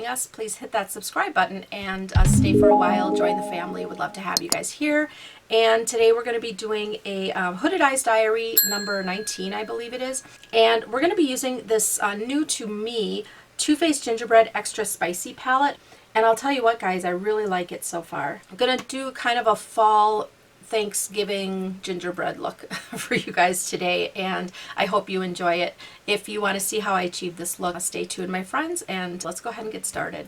joining us. Please hit that subscribe button and stay for a while. Join the family. Would love to have you guys here. And today we're going to be doing a Hooded Eyes Diary number 19, I believe it is. And we're going to be using this new to me Too Faced Gingerbread Extra Spicy palette. And I'll tell you what, guys, I really like it so far. I'm going to do kind of a fall Thanksgiving gingerbread look for you guys today, and I hope you enjoy it. If you want to see how I achieve this look, stay tuned, my friends, and let's go ahead and get started.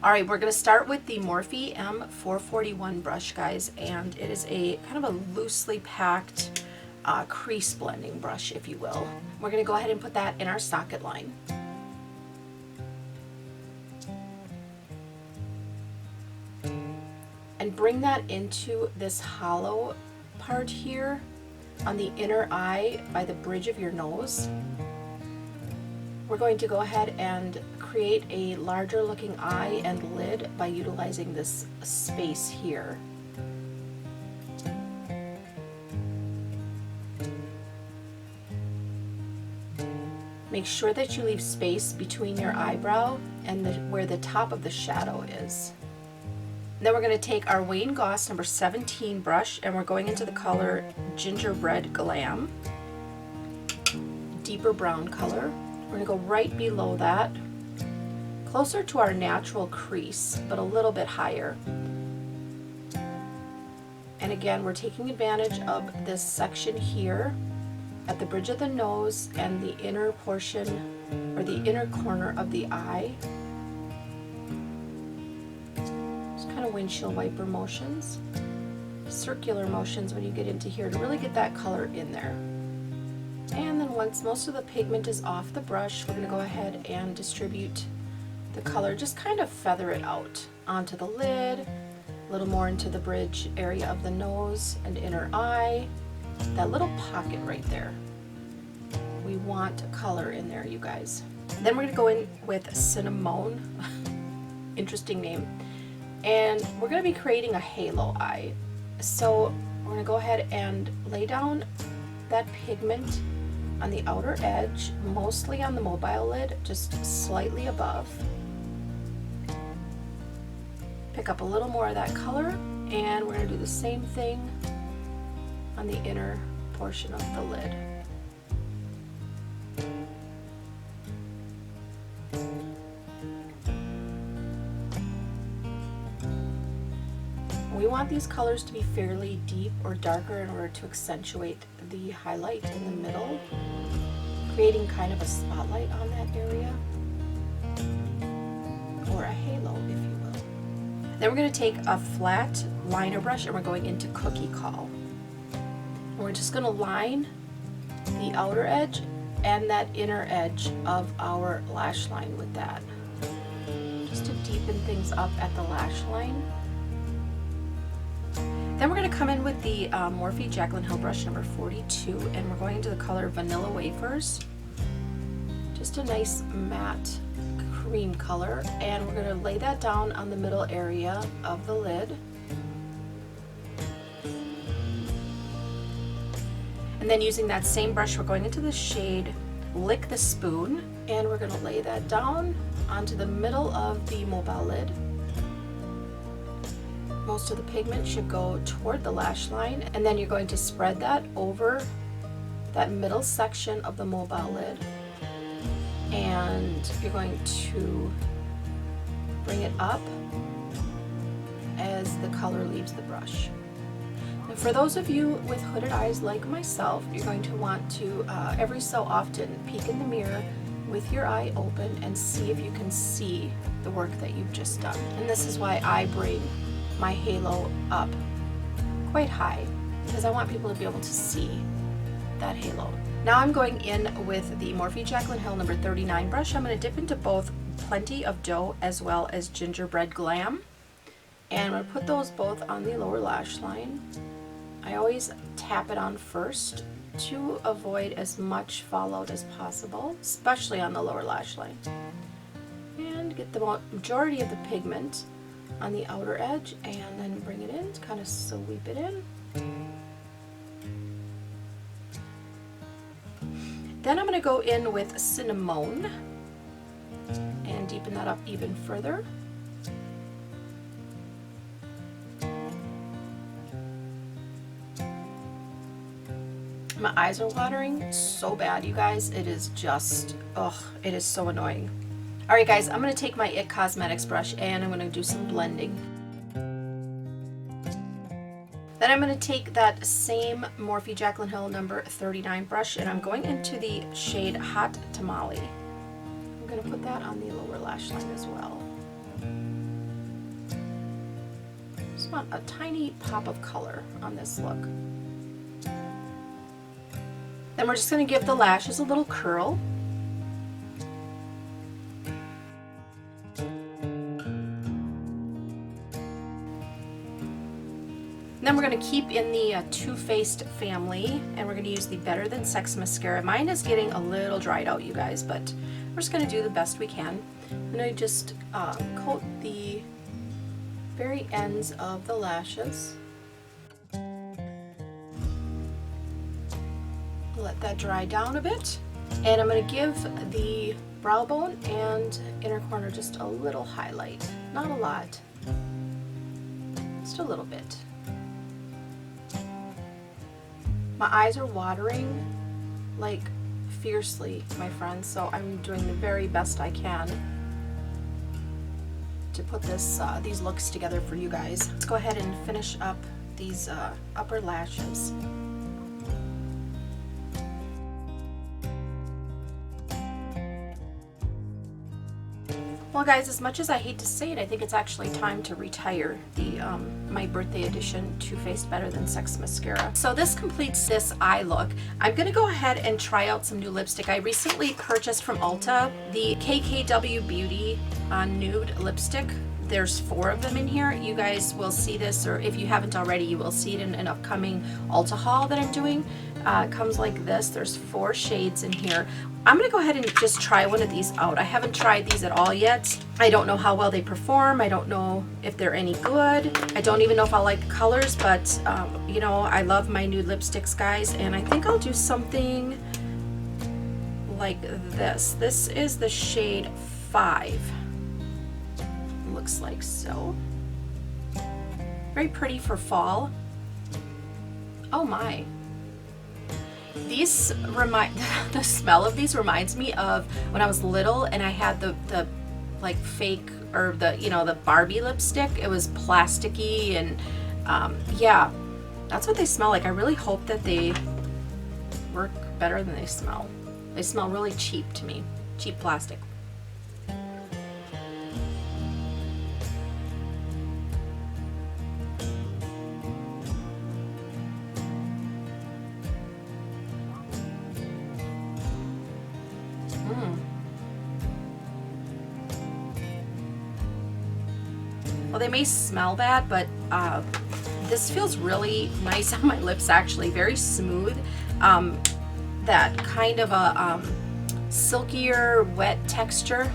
Alright, we're going to start with the Morphe M441 brush, guys, and it is a kind of a loosely packed crease blending brush, if you will. We're going to go ahead and put that in our socket line. And bring that into this hollow part here on the inner eye by the bridge of your nose. We're going to go ahead and create a larger looking eye and lid by utilizing this space here. Make sure that you leave space between your eyebrow and where the top of the shadow is. Then we're going to take our Wayne Goss number 17 brush, and we're going into the color Gingerbread Glam, deeper brown color. We're going to go right below that, closer to our natural crease, but a little bit higher. And again, we're taking advantage of this section here at the bridge of the nose and the inner portion, or the inner corner of the eye. Kind of windshield wiper motions, circular motions when you get into here to really get that color in there. And then once most of the pigment is off the brush, we're going to go ahead and distribute the color, just kind of feather it out onto the lid, a little more into the bridge area of the nose and inner eye, that little pocket right there. We want color in there, you guys. Then we're going to go in with Cinnamon, interesting name. And we're going to be creating a halo eye. So we're going to go ahead and lay down that pigment on the outer edge, mostly on the mobile lid, just slightly above. Pick up a little more of that color, and we're going to do the same thing on the inner portion of the lid. We want these colors to be fairly deep or darker in order to accentuate the highlight in the middle, creating kind of a spotlight on that area, or a halo, if you will. Then we're going to take a flat liner brush and we're going into Cookie Call. And we're just going to line the outer edge and that inner edge of our lash line with that, just to deepen things up at the lash line. Then we're going to come in with the Morphe Jaclyn Hill brush number 42, and we're going into the color Vanilla Wafers. Just a nice matte cream color, and we're going to lay that down on the middle area of the lid. And then using that same brush, we're going into the shade Lick the Spoon, and we're going to lay that down onto the middle of the mobile lid. Most of the pigment should go toward the lash line, and then you're going to spread that over that middle section of the mobile lid, and you're going to bring it up as the color leaves the brush. And for those of you with hooded eyes like myself, you're going to want to every so often peek in the mirror with your eye open and see if you can see the work that you've just done. And this is why I bring my halo up quite high, because I want people to be able to see that halo. Now I'm going in with the Morphe Jaclyn Hill number 39 brush. I'm going to dip into both Plenty of Dough as well as Gingerbread Glam, and I'm going to put those both on the lower lash line. I always tap it on first to avoid as much fallout as possible, especially on the lower lash line, and get the majority of the pigment on the outer edge, and then bring it in, kind of sweep it in. Then I'm going to go in with Cinnamon and deepen that up even further. My eyes are watering so bad, you guys. It is just, it is so annoying. All right, guys, I'm going to take my IT Cosmetics brush and I'm going to do some blending. Then I'm going to take that same Morphe Jaclyn Hill number 39 brush and I'm going into the shade Hot Tamale. I'm going to put that on the lower lash line as well. Just want a tiny pop of color on this look. Then we're just going to give the lashes a little curl. Then we're going to keep in the Too Faced family, and we're going to use the Better Than Sex mascara. Mine is getting a little dried out, you guys, but we're just going to do the best we can. And I just coat the very ends of the lashes. Let that dry down a bit. And I'm going to give the brow bone and inner corner just a little highlight. Not a lot, just a little bit. My eyes are watering like fiercely, my friends, so I'm doing the very best I can to put these looks together for you guys. Let's go ahead and finish up these upper lashes. Well, guys, as much as I hate to say it, I think it's actually time to retire the my birthday edition Too Faced Better Than Sex mascara. So this completes this eye look. I'm going to go ahead and try out some new lipstick. I recently purchased from Ulta the KKW Beauty Nude lipstick. There's 4 of them in here. You guys will see this, or if you haven't already, you will see it in an upcoming Ulta haul that I'm doing. It comes like this. There's 4 shades in here. I'm going to go ahead and just try one of these out. I haven't tried these at all yet. I don't know how well they perform. I don't know if they're any good. I don't even know if I'll like the colors, but you know, I love my nude lipsticks, guys, and I think I'll do something like this. This is the shade 5. Looks like so. Very pretty for fall. Oh my. These the smell of these reminds me of when I was little and I had the like fake, or the, you know, the Barbie lipstick. It was plasticky and yeah, that's what they smell like. I really hope that they work better than they smell. They smell really cheap to me. Cheap plastic. Well, they may smell bad, but this feels really nice on my lips, actually. Very smooth. That kind of a silkier, wet texture.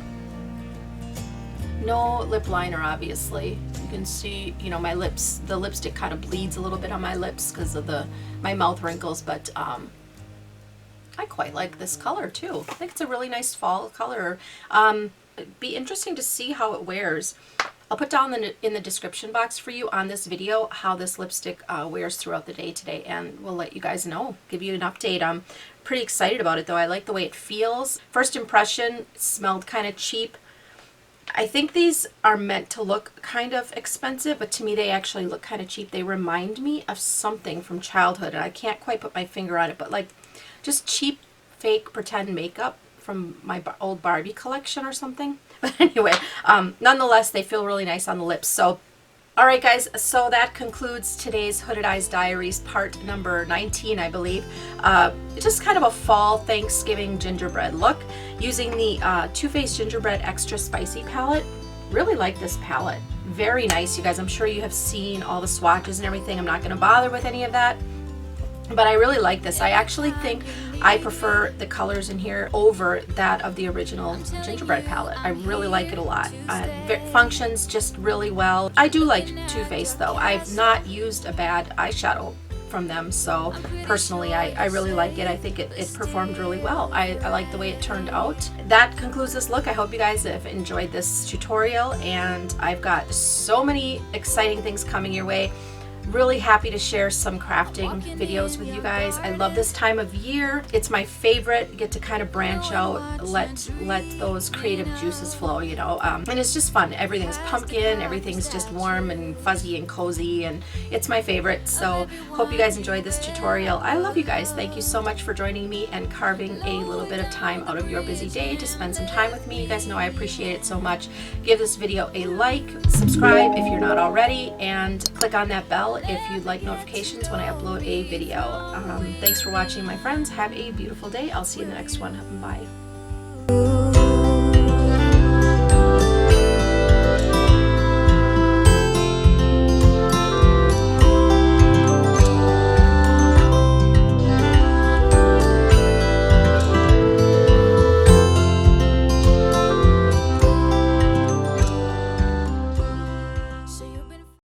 No lip liner, obviously. You can see, you know, my lips, the lipstick kind of bleeds a little bit on my lips because of my mouth wrinkles, but I quite like this color too. I think it's a really nice fall color. It'd be interesting to see how it wears. I'll put down in the description box for you on this video how this lipstick wears throughout the day today, and we'll let you guys know, give you an update. I'm pretty excited about it though. I like the way it feels. First impression, it smelled kind of cheap. I think these are meant to look kind of expensive, but to me they actually look kind of cheap. They remind me of something from childhood, and I can't quite put my finger on it, but like just cheap, fake, pretend makeup from my old Barbie collection or something. But anyway, nonetheless, they feel really nice on the lips. So, all right, guys, so that concludes today's Hooded Eyes Diaries part number 19, I believe. Just kind of a fall Thanksgiving gingerbread look using the Too Faced Gingerbread Extra Spicy palette. Really like this palette. Very nice, you guys. I'm sure you have seen all the swatches and everything. I'm not going to bother with any of that. But I really like this. I actually think I prefer the colors in here over that of the original gingerbread palette. I really like it a lot. It functions just really well. I do like Too Faced though. I've not used a bad eyeshadow from them. So personally, I really like it. I think it performed really well. I like the way it turned out. That concludes this look. I hope you guys have enjoyed this tutorial, and I've got so many exciting things coming your way. Really happy to share some crafting videos with you guys. I love this time of year. It's my favorite. Get to kind of branch out, let those creative juices flow, you know, and it's just fun. Everything's pumpkin, everything's just warm and fuzzy and cozy, and it's my favorite. So hope you guys enjoyed this tutorial. I love you guys. Thank you so much for joining me and carving a little bit of time out of your busy day to spend some time with me. You guys know I appreciate it so much. Give this video a like, subscribe if you're not already, and click on that bell if you'd like notifications when I upload a video. Thanks for watching, my friends. Have a beautiful day. I'll see you in the next one. Bye.